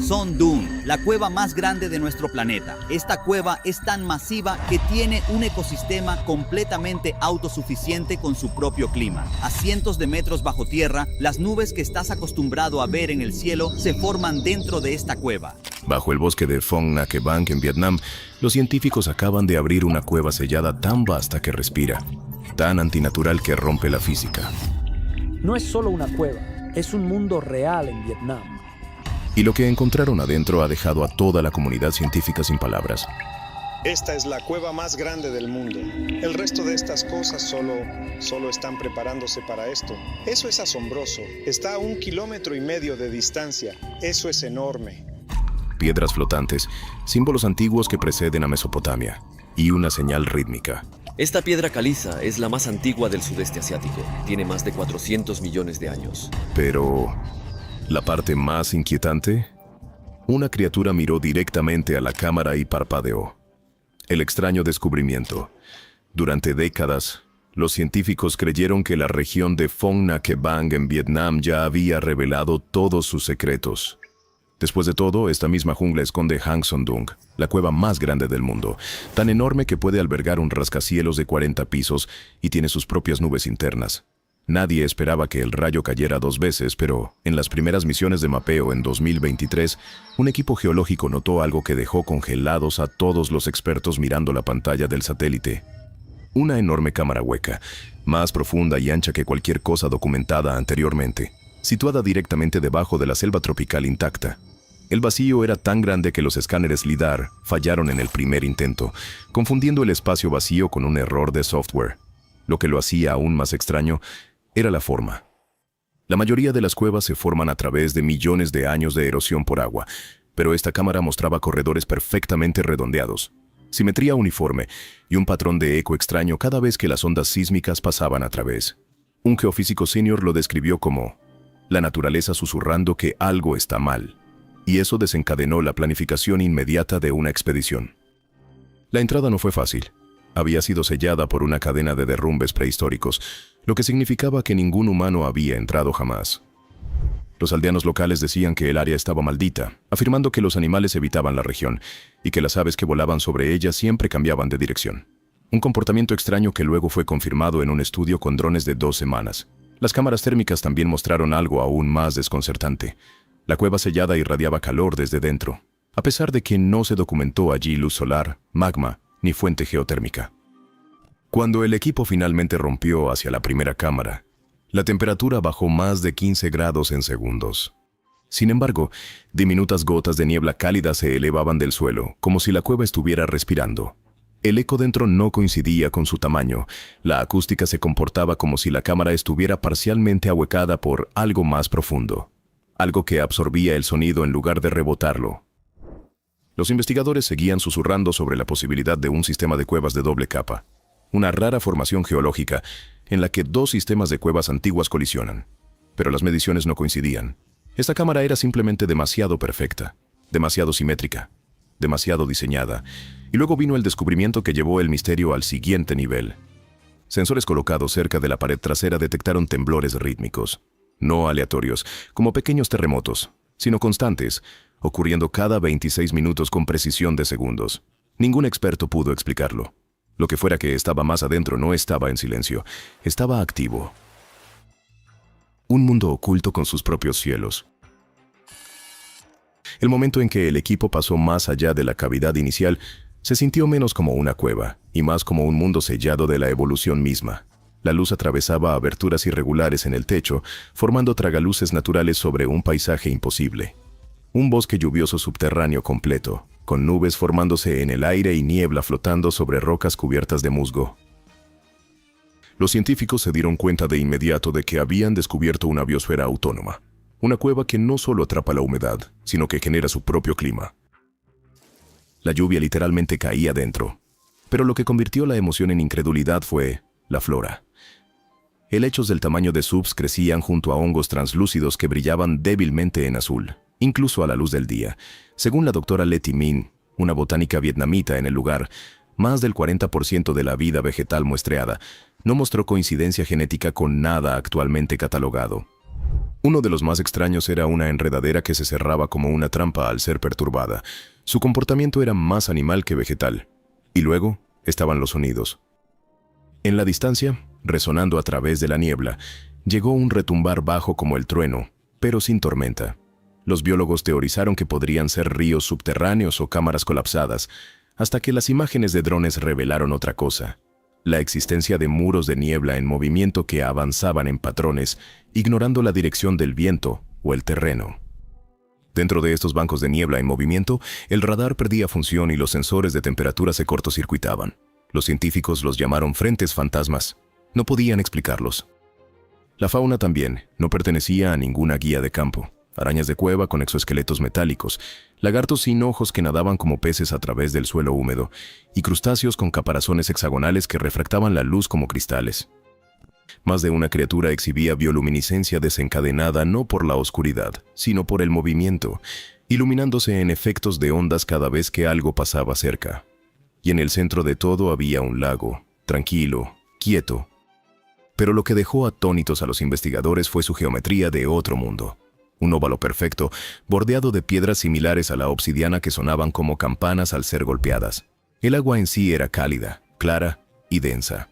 Son Dune, la cueva más grande de nuestro planeta. Esta cueva es tan masiva que tiene un ecosistema completamente autosuficiente con su propio clima. A cientos de metros bajo tierra, las nubes que estás acostumbrado a ver en el cielo se forman dentro de esta cueva. Bajo el bosque de Phong Nha Bang en Vietnam, los científicos acaban de abrir una cueva sellada tan vasta que respira, tan antinatural que rompe la física. No es solo una cueva, es un mundo real en Vietnam. Y lo que encontraron adentro ha dejado a toda la comunidad científica sin palabras. Esta es la cueva más grande del mundo. El resto de estas cosas solo están preparándose para esto. Eso es asombroso. Está a 1,5 kilómetros de distancia. Eso es enorme. Piedras flotantes, símbolos antiguos que preceden a Mesopotamia, y una señal rítmica. Esta piedra caliza es la más antigua del sudeste asiático. Tiene más de 400 millones de años. Pero la parte más inquietante, una criatura miró directamente a la cámara y parpadeó. El extraño descubrimiento. Durante décadas, los científicos creyeron que la región de Phong Nha Bang en Vietnam ya había revelado todos sus secretos. Después de todo, esta misma jungla esconde Hang Son Doong, la cueva más grande del mundo, tan enorme que puede albergar un rascacielos de 40 pisos y tiene sus propias nubes internas. Nadie esperaba que el rayo cayera 2 veces, pero en las primeras misiones de mapeo en 2023, un equipo geológico notó algo que dejó congelados a todos los expertos mirando la pantalla del satélite. Una enorme cámara hueca, más profunda y ancha que cualquier cosa documentada anteriormente, situada directamente debajo de la selva tropical intacta. El vacío era tan grande que los escáneres LIDAR fallaron en el primer intento, confundiendo el espacio vacío con un error de software. Lo que lo hacía aún más extraño era la forma. La mayoría de las cuevas se forman a través de millones de años de erosión por agua, pero esta cámara mostraba corredores perfectamente redondeados, simetría uniforme y un patrón de eco extraño cada vez que las ondas sísmicas pasaban a través. Un geofísico senior lo describió como la naturaleza susurrando que algo está mal, y eso desencadenó la planificación inmediata de una expedición. La entrada no fue fácil. Había sido sellada por una cadena de derrumbes prehistóricos, lo que significaba que ningún humano había entrado jamás. Los aldeanos locales decían que el área estaba maldita, afirmando que los animales evitaban la región y que las aves que volaban sobre ella siempre cambiaban de dirección. Un comportamiento extraño que luego fue confirmado en un estudio con drones de 2 semanas. Las cámaras térmicas también mostraron algo aún más desconcertante. La cueva sellada irradiaba calor desde dentro, a pesar de que no se documentó allí luz solar, magma, ni fuente geotérmica. Cuando el equipo finalmente rompió hacia la primera cámara, la temperatura bajó más de 15 grados en segundos. Sin embargo, diminutas gotas de niebla cálida se elevaban del suelo, como si la cueva estuviera respirando. El eco dentro no coincidía con su tamaño. La acústica se comportaba como si la cámara estuviera parcialmente ahuecada por algo más profundo, algo que absorbía el sonido en lugar de rebotarlo. Los investigadores seguían susurrando sobre la posibilidad de un sistema de cuevas de doble capa, una rara formación geológica en la que 2 sistemas de cuevas antiguas colisionan. Pero las mediciones no coincidían. Esta cámara era simplemente demasiado perfecta, demasiado simétrica, demasiado diseñada. Y luego vino el descubrimiento que llevó el misterio al siguiente nivel. Sensores colocados cerca de la pared trasera detectaron temblores rítmicos, no aleatorios, como pequeños terremotos, sino constantes, ocurriendo cada 26 minutos con precisión de segundos. Ningún experto pudo explicarlo. Lo que fuera que estaba más adentro no estaba en silencio, estaba activo. Un mundo oculto con sus propios cielos. El momento en que el equipo pasó más allá de la cavidad inicial, se sintió menos como una cueva y más como un mundo sellado de la evolución misma. La luz atravesaba aberturas irregulares en el techo, formando tragaluces naturales sobre un paisaje imposible. Un bosque lluvioso subterráneo completo, con nubes formándose en el aire y niebla flotando sobre rocas cubiertas de musgo. Los científicos se dieron cuenta de inmediato de que habían descubierto una biosfera autónoma, una cueva que no solo atrapa la humedad, sino que genera su propio clima. La lluvia literalmente caía dentro, pero lo que convirtió la emoción en incredulidad fue la flora. Helechos del tamaño de subs crecían junto a hongos translúcidos que brillaban débilmente en azul, incluso a la luz del día. Según la doctora Letty Min, una botánica vietnamita en el lugar, más del 40% de la vida vegetal muestreada no mostró coincidencia genética con nada actualmente catalogado. Uno de los más extraños era una enredadera que se cerraba como una trampa al ser perturbada. Su comportamiento era más animal que vegetal. Y luego estaban los sonidos. En la distancia, resonando a través de la niebla, llegó un retumbar bajo como el trueno, pero sin tormenta. Los biólogos teorizaron que podrían ser ríos subterráneos o cámaras colapsadas, hasta que las imágenes de drones revelaron otra cosa: la existencia de muros de niebla en movimiento que avanzaban en patrones, ignorando la dirección del viento o el terreno. Dentro de estos bancos de niebla en movimiento, el radar perdía función y los sensores de temperatura se cortocircuitaban. Los científicos los llamaron frentes fantasmas. No podían explicarlos. La fauna también no pertenecía a ninguna guía de campo. Arañas de cueva con exoesqueletos metálicos, lagartos sin ojos que nadaban como peces a través del suelo húmedo, y crustáceos con caparazones hexagonales que refractaban la luz como cristales. Más de una criatura exhibía bioluminiscencia desencadenada no por la oscuridad, sino por el movimiento, iluminándose en efectos de ondas cada vez que algo pasaba cerca. Y en el centro de todo había un lago, tranquilo, quieto. Pero lo que dejó atónitos a los investigadores fue su geometría de otro mundo. Un óvalo perfecto, bordeado de piedras similares a la obsidiana que sonaban como campanas al ser golpeadas. El agua en sí era cálida, clara y densa.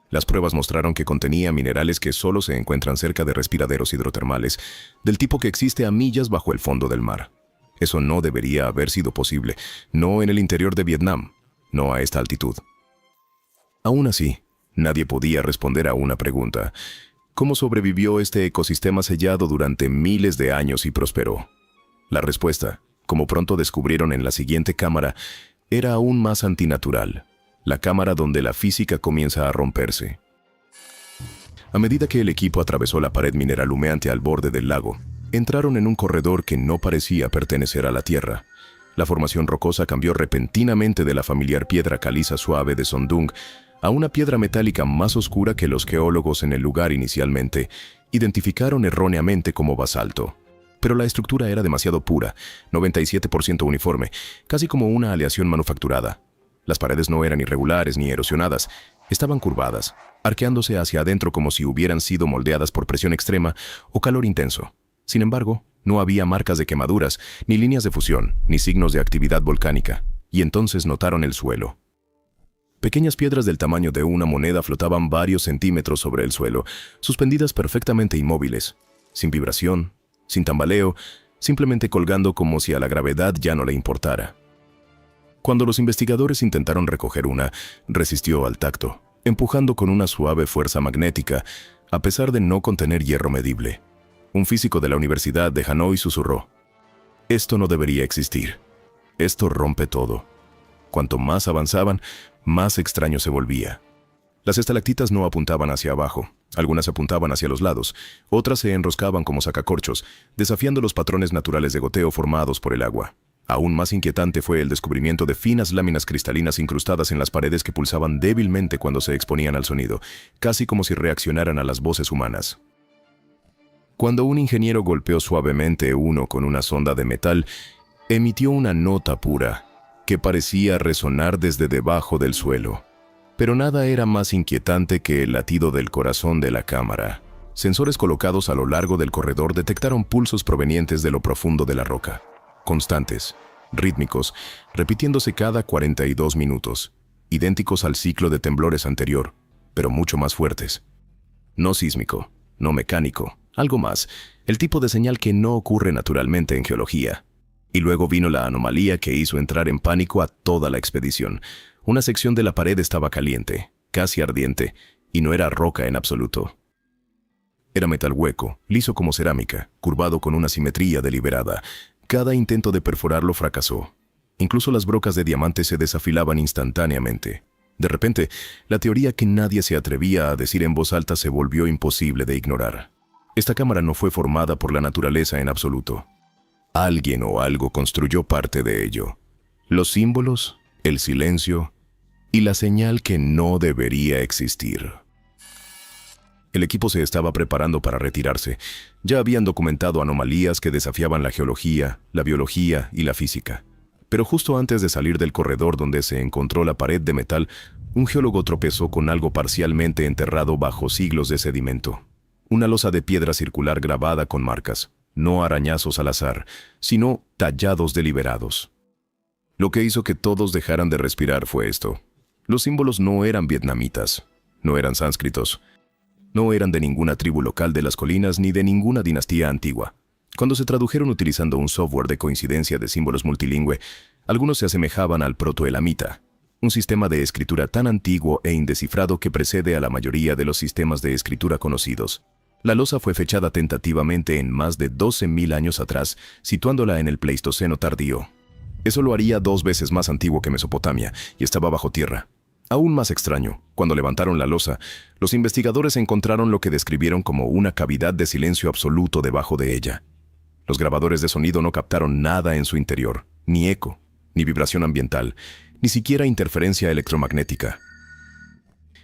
Las pruebas mostraron que contenía minerales que solo se encuentran cerca de respiraderos hidrotermales, del tipo que existe a millas bajo el fondo del mar. Eso no debería haber sido posible, no en el interior de Vietnam, no a esta altitud. Aún así, nadie podía responder a una pregunta: ¿cómo sobrevivió este ecosistema sellado durante miles de años y prosperó? La respuesta, como pronto descubrieron en la siguiente cámara, era aún más antinatural. La cámara donde la física comienza a romperse. A medida que el equipo atravesó la pared mineral humeante al borde del lago, entraron en un corredor que no parecía pertenecer a la Tierra. La formación rocosa cambió repentinamente de la familiar piedra caliza suave de Sondung a una piedra metálica más oscura que los geólogos en el lugar inicialmente identificaron erróneamente como basalto. Pero la estructura era demasiado pura, 97% uniforme, casi como una aleación manufacturada. Las paredes no eran irregulares ni erosionadas, estaban curvadas, arqueándose hacia adentro como si hubieran sido moldeadas por presión extrema o calor intenso. Sin embargo, no había marcas de quemaduras, ni líneas de fusión, ni signos de actividad volcánica, y entonces notaron el suelo. Pequeñas piedras del tamaño de una moneda flotaban varios centímetros sobre el suelo, suspendidas perfectamente inmóviles, sin vibración, sin tambaleo, simplemente colgando como si a la gravedad ya no le importara. Cuando los investigadores intentaron recoger una, resistió al tacto, empujando con una suave fuerza magnética, a pesar de no contener hierro medible. Un físico de la Universidad de Hanoi susurró: «Esto no debería existir. Esto rompe todo». Cuanto más avanzaban, más extraño se volvía. Las estalactitas no apuntaban hacia abajo, algunas apuntaban hacia los lados, otras se enroscaban como sacacorchos, desafiando los patrones naturales de goteo formados por el agua. Aún más inquietante fue el descubrimiento de finas láminas cristalinas incrustadas en las paredes que pulsaban débilmente cuando se exponían al sonido, casi como si reaccionaran a las voces humanas. Cuando un ingeniero golpeó suavemente uno con una sonda de metal, emitió una nota pura que parecía resonar desde debajo del suelo. Pero nada era más inquietante que el latido del corazón de la cámara. Sensores colocados a lo largo del corredor detectaron pulsos provenientes de lo profundo de la roca, constantes, rítmicos, repitiéndose cada 42 minutos, idénticos al ciclo de temblores anterior, pero mucho más fuertes. No sísmico, no mecánico, algo más, el tipo de señal que no ocurre naturalmente en geología. Y luego vino la anomalía que hizo entrar en pánico a toda la expedición. Una sección de la pared estaba caliente, casi ardiente, y no era roca en absoluto. Era metal hueco, liso como cerámica, curvado con una simetría deliberada. Cada intento de perforarlo fracasó. Incluso las brocas de diamante se desafilaban instantáneamente. De repente, la teoría que nadie se atrevía a decir en voz alta se volvió imposible de ignorar. Esta cámara no fue formada por la naturaleza en absoluto. Alguien o algo construyó parte de ello. Los símbolos, el silencio y la señal que no debería existir. El equipo se estaba preparando para retirarse. Ya habían documentado anomalías que desafiaban la geología, la biología y la física. Pero justo antes de salir del corredor donde se encontró la pared de metal, un geólogo tropezó con algo parcialmente enterrado bajo siglos de sedimento. una losa de piedra circular grabada con marcas, no arañazos al azar, sino tallados deliberados. Lo que hizo que todos dejaran de respirar fue esto. Los símbolos no eran vietnamitas, no eran sánscritos, no eran de ninguna tribu local de las colinas ni de ninguna dinastía antigua. Cuando se tradujeron utilizando un software de coincidencia de símbolos multilingüe, algunos se asemejaban al protoelamita, un sistema de escritura tan antiguo e indescifrado que precede a la mayoría de los sistemas de escritura conocidos. La losa fue fechada tentativamente en más de 12.000 años atrás, situándola en el Pleistoceno tardío. Eso lo haría 2 veces más antiguo que Mesopotamia, y estaba bajo tierra. Aún más extraño, cuando levantaron la losa, los investigadores encontraron lo que describieron como una cavidad de silencio absoluto debajo de ella. Los grabadores de sonido no captaron nada en su interior, ni eco, ni vibración ambiental, ni siquiera interferencia electromagnética.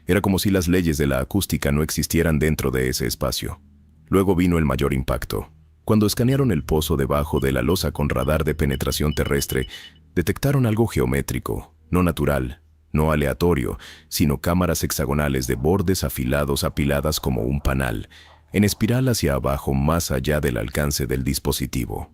Era como si las leyes de la acústica no existieran dentro de ese espacio. Luego vino el mayor impacto. Cuando escanearon el pozo debajo de la losa con radar de penetración terrestre, detectaron algo geométrico, no natural, no aleatorio, sino cámaras hexagonales de bordes afilados apiladas como un panal, en espiral hacia abajo más allá del alcance del dispositivo.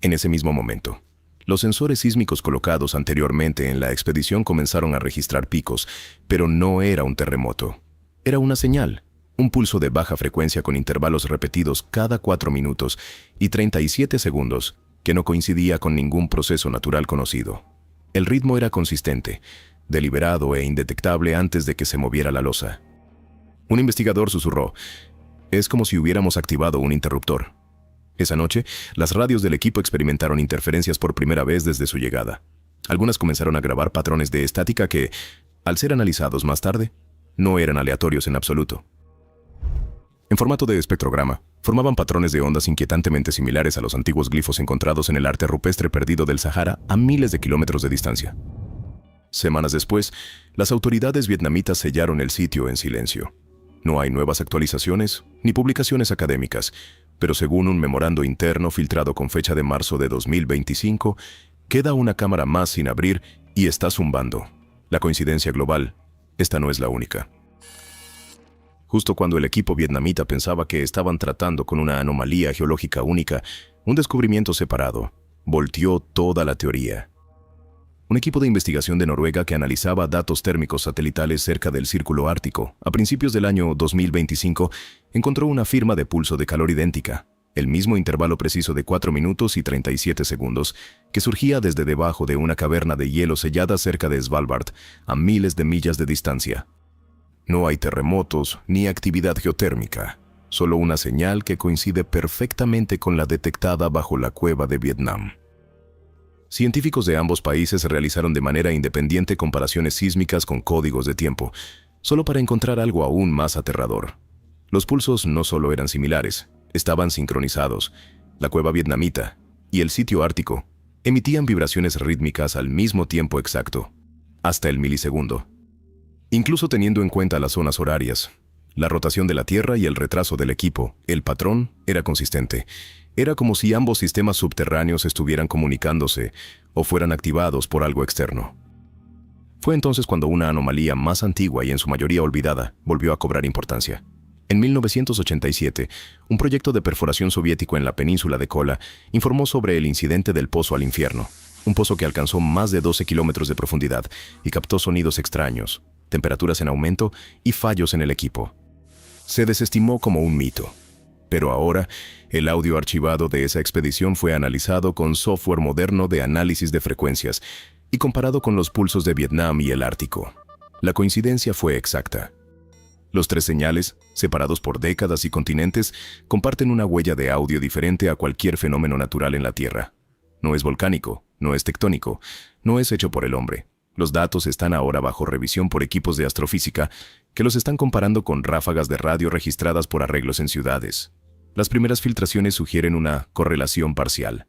En ese mismo momento, los sensores sísmicos colocados anteriormente en la expedición comenzaron a registrar picos, pero no era un terremoto. Era una señal, un pulso de baja frecuencia con intervalos repetidos cada 4 minutos y 37 segundos, que no coincidía con ningún proceso natural conocido. El ritmo era consistente, deliberado e indetectable antes de que se moviera la losa. Un investigador susurró: «Es como si hubiéramos activado un interruptor». Esa noche, las radios del equipo experimentaron interferencias por primera vez desde su llegada. Algunas comenzaron a grabar patrones de estática que, al ser analizados más tarde, no eran aleatorios en absoluto. En formato de espectrograma, formaban patrones de ondas inquietantemente similares a los antiguos glifos encontrados en el arte rupestre perdido del Sahara a miles de kilómetros de distancia. Semanas después, las autoridades vietnamitas sellaron el sitio en silencio. No hay nuevas actualizaciones ni publicaciones académicas, pero según un memorando interno filtrado con fecha de marzo de 2025, queda una cámara más sin abrir y está zumbando. La coincidencia global, esta no es la única. Justo cuando el equipo vietnamita pensaba que estaban tratando con una anomalía geológica única, un descubrimiento separado volteó toda la teoría. Un equipo de investigación de Noruega que analizaba datos térmicos satelitales cerca del Círculo Ártico a principios del año 2025 encontró una firma de pulso de calor idéntica, el mismo intervalo preciso de 4 minutos y 37 segundos, que surgía desde debajo de una caverna de hielo sellada cerca de Svalbard, a miles de millas de distancia. No hay terremotos ni actividad geotérmica, solo una señal que coincide perfectamente con la detectada bajo la cueva de Vietnam. Científicos de ambos países realizaron de manera independiente comparaciones sísmicas con códigos de tiempo, solo para encontrar algo aún más aterrador. Los pulsos no solo eran similares, estaban sincronizados. La cueva vietnamita y el sitio ártico emitían vibraciones rítmicas al mismo tiempo exacto, hasta el milisegundo. Incluso teniendo en cuenta las zonas horarias, la rotación de la Tierra y el retraso del equipo, el patrón era consistente. Era como si ambos sistemas subterráneos estuvieran comunicándose o fueran activados por algo externo. Fue entonces cuando una anomalía más antigua y en su mayoría olvidada volvió a cobrar importancia. En 1987, un proyecto de perforación soviético en la península de Kola informó sobre el incidente del Pozo al Infierno, un pozo que alcanzó más de 12 kilómetros de profundidad y captó sonidos extraños, temperaturas en aumento y fallos en el equipo. Se desestimó como un mito. Pero ahora, el audio archivado de esa expedición fue analizado con software moderno de análisis de frecuencias y comparado con los pulsos de Vietnam y el Ártico. La coincidencia fue exacta. Los 3 señales, separados por décadas y continentes, comparten una huella de audio diferente a cualquier fenómeno natural en la Tierra. No es volcánico, no es tectónico, no es hecho por el hombre. Los datos están ahora bajo revisión por equipos de astrofísica que los están comparando con ráfagas de radio registradas por arreglos en ciudades. Las primeras filtraciones sugieren una correlación parcial.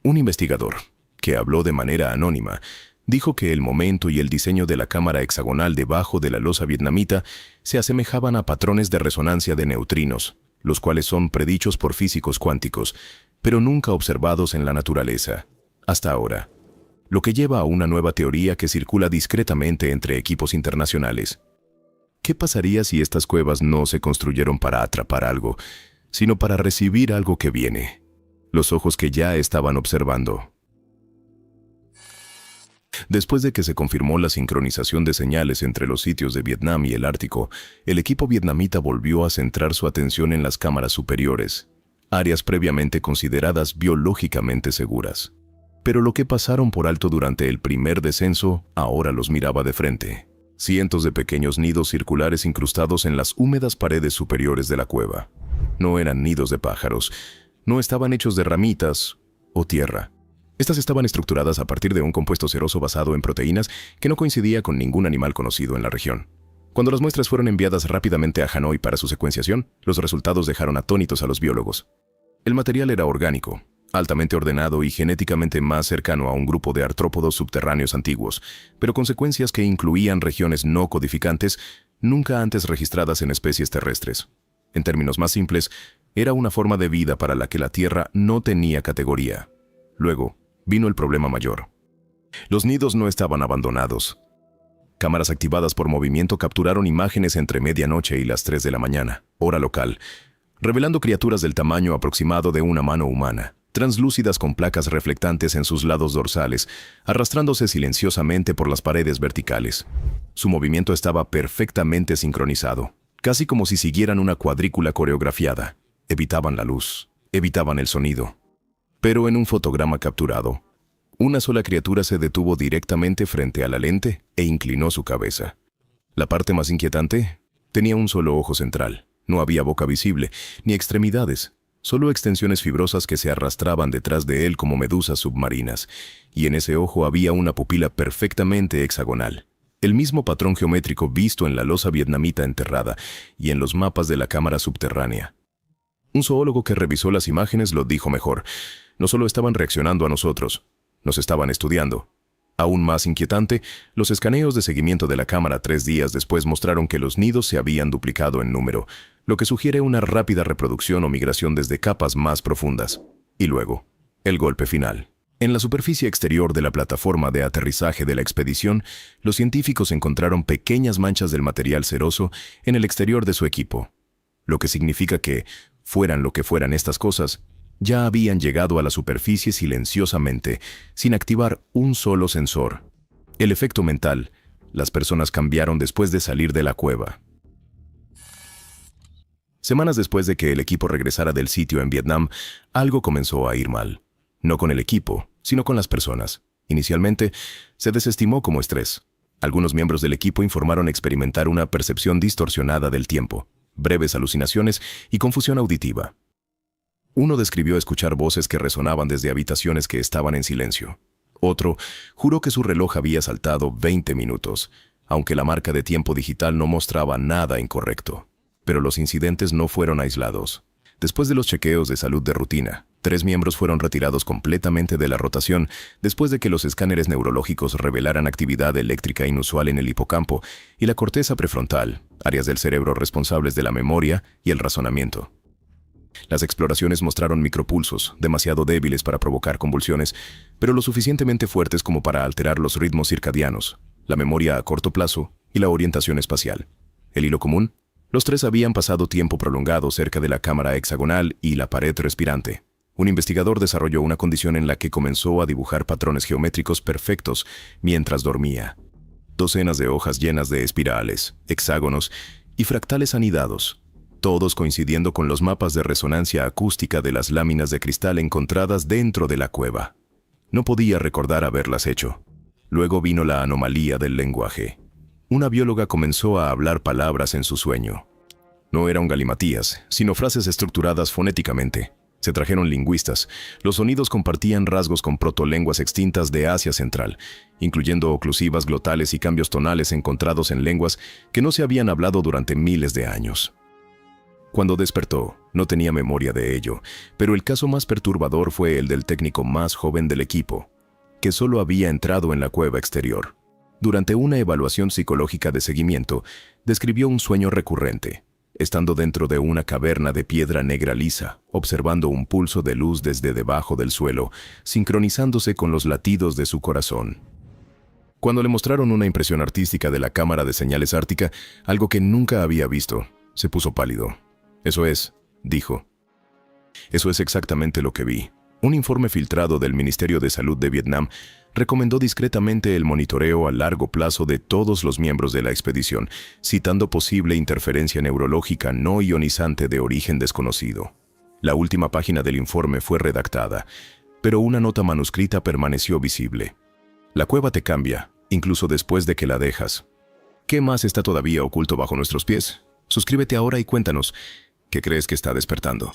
Un investigador, que habló de manera anónima, dijo que el momento y el diseño de la cámara hexagonal debajo de la losa vietnamita se asemejaban a patrones de resonancia de neutrinos, los cuales son predichos por físicos cuánticos, pero nunca observados en la naturaleza, hasta ahora. Lo que lleva a una nueva teoría que circula discretamente entre equipos internacionales. ¿Qué pasaría si estas cuevas no se construyeron para atrapar algo, sino para recibir algo que viene? Los ojos que ya estaban observando. Después de que se confirmó la sincronización de señales entre los sitios de Vietnam y el Ártico, el equipo vietnamita volvió a centrar su atención en las cámaras superiores, áreas previamente consideradas biológicamente seguras. Pero lo que pasaron por alto durante el primer descenso ahora los miraba de frente. Cientos de pequeños nidos circulares incrustados en las húmedas paredes superiores de la cueva. No eran nidos de pájaros, no estaban hechos de ramitas o tierra. Estas estaban estructuradas a partir de un compuesto ceroso basado en proteínas que no coincidía con ningún animal conocido en la región. Cuando las muestras fueron enviadas rápidamente a Hanoi para su secuenciación, los resultados dejaron atónitos a los biólogos. El material era orgánico, altamente ordenado y genéticamente más cercano a un grupo de artrópodos subterráneos antiguos, pero con secuencias que incluían regiones no codificantes nunca antes registradas en especies terrestres. En términos más simples, era una forma de vida para la que la Tierra no tenía categoría. Luego, vino el problema mayor. Los nidos no estaban abandonados. Cámaras activadas por movimiento capturaron imágenes entre medianoche y las 3 de la mañana, hora local, revelando criaturas del tamaño aproximado de una mano humana, translúcidas con placas reflectantes en sus lados dorsales, arrastrándose silenciosamente por las paredes verticales. Su movimiento estaba perfectamente sincronizado, casi como si siguieran una cuadrícula coreografiada. Evitaban la luz, evitaban el sonido. Pero en un fotograma capturado, una sola criatura se detuvo directamente frente a la lente e inclinó su cabeza. La parte más inquietante, tenía un solo ojo central. No había boca visible, ni extremidades, solo extensiones fibrosas que se arrastraban detrás de él como medusas submarinas, y en ese ojo había una pupila perfectamente hexagonal. El mismo patrón geométrico visto en la losa vietnamita enterrada y en los mapas de la cámara subterránea. Un zoólogo que revisó las imágenes lo dijo mejor. No solo estaban reaccionando a nosotros, nos estaban estudiando. Aún más inquietante, los escaneos de seguimiento de la cámara 3 días después mostraron que los nidos se habían duplicado en número, lo que sugiere una rápida reproducción o migración desde capas más profundas. Y luego, el golpe final. En la superficie exterior de la plataforma de aterrizaje de la expedición, los científicos encontraron pequeñas manchas del material ceroso en el exterior de su equipo, lo que significa que, fueran lo que fueran estas cosas, ya habían llegado a la superficie silenciosamente, sin activar un solo sensor. El efecto mental, las personas cambiaron después de salir de la cueva. Semanas después de que el equipo regresara del sitio en Vietnam, algo comenzó a ir mal. No con el equipo, sino con las personas. Inicialmente, se desestimó como estrés. Algunos miembros del equipo informaron experimentar una percepción distorsionada del tiempo, breves alucinaciones y confusión auditiva. Uno describió escuchar voces que resonaban desde habitaciones que estaban en silencio. Otro juró que su reloj había saltado 20 minutos, aunque la marca de tiempo digital no mostraba nada incorrecto. Pero los incidentes no fueron aislados. Después de los chequeos de salud de rutina, 3 miembros fueron retirados completamente de la rotación después de que los escáneres neurológicos revelaran actividad eléctrica inusual en el hipocampo y la corteza prefrontal, áreas del cerebro responsables de la memoria y el razonamiento. Las exploraciones mostraron micropulsos, demasiado débiles para provocar convulsiones, pero lo suficientemente fuertes como para alterar los ritmos circadianos, la memoria a corto plazo y la orientación espacial. El hilo común: los 3 habían pasado tiempo prolongado cerca de la cámara hexagonal y la pared respirante. Un investigador desarrolló una condición en la que comenzó a dibujar patrones geométricos perfectos mientras dormía. Docenas de hojas llenas de espirales, hexágonos y fractales anidados, todos coincidiendo con los mapas de resonancia acústica de las láminas de cristal encontradas dentro de la cueva. No podía recordar haberlas hecho. Luego vino la anomalía del lenguaje. Una bióloga comenzó a hablar palabras en su sueño. No era un galimatías, sino frases estructuradas fonéticamente. Se trajeron lingüistas. Los sonidos compartían rasgos con protolenguas extintas de Asia Central, incluyendo oclusivas glotales y cambios tonales encontrados en lenguas que no se habían hablado durante miles de años. Cuando despertó, no tenía memoria de ello, pero el caso más perturbador fue el del técnico más joven del equipo, que solo había entrado en la cueva exterior. Durante una evaluación psicológica de seguimiento, describió un sueño recurrente, estando dentro de una caverna de piedra negra lisa, observando un pulso de luz desde debajo del suelo, sincronizándose con los latidos de su corazón. Cuando le mostraron una impresión artística de la cámara de señales ártica, algo que nunca había visto, se puso pálido. Eso es, dijo. Eso es exactamente lo que vi. Un informe filtrado del Ministerio de Salud de Vietnam recomendó discretamente el monitoreo a largo plazo de todos los miembros de la expedición, citando posible interferencia neurológica no ionizante de origen desconocido. La última página del informe fue redactada, pero una nota manuscrita permaneció visible. La cueva te cambia, incluso después de que la dejas. ¿Qué más está todavía oculto bajo nuestros pies? Suscríbete ahora y cuéntanos, ¿qué crees que está despertando?